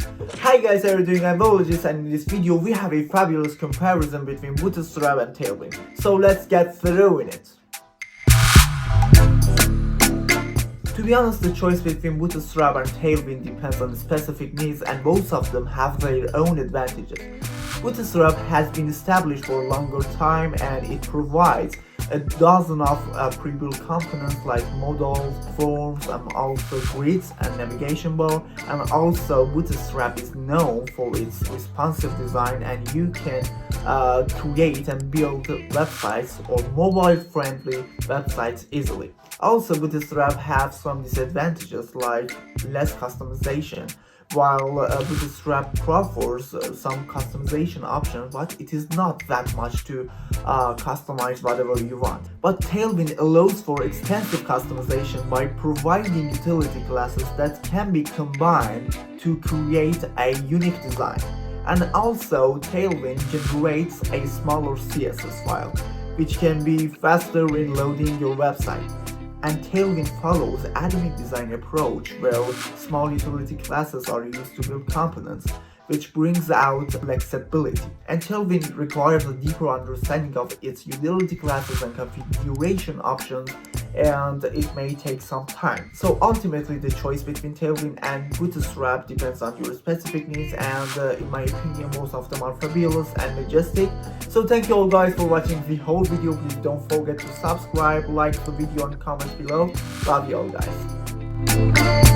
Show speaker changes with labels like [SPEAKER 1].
[SPEAKER 1] Hi guys, how are you doing? I'm Vologist, and in this video we have a fabulous comparison between Bootstrap and Tailwind. So let's get through in it. To be honest, the choice between Bootstrap and Tailwind depends on the specific needs, and both of them have their own advantages. Bootstrap has been established for a longer time and it provides a dozen of pre-built components like models, forms, and also grids and navigation bar. And also Bootstrap is known for its responsive design, and you can create and build websites or mobile-friendly websites easily. Also, Bootstrap has some disadvantages like less customization. While Bootstrap offers some customization options, but it is not that much to customize whatever you want. But Tailwind allows for extensive customization by providing utility classes that can be combined to create a unique design. And also, Tailwind generates a smaller CSS file, which can be faster in loading your website. And Tailwind follows an atomic design approach where small utility classes are used to build components, which brings out flexibility. And Tailwind requires a deeper understanding of its utility classes and configuration options, and it may take some time. So ultimately, the choice between Tailwind and Bootstrap depends on your specific needs, and in my opinion, both of them are fabulous and majestic. So thank you all guys for watching the whole video. Please don't forget to subscribe, like the video, and comment below. Love you all guys.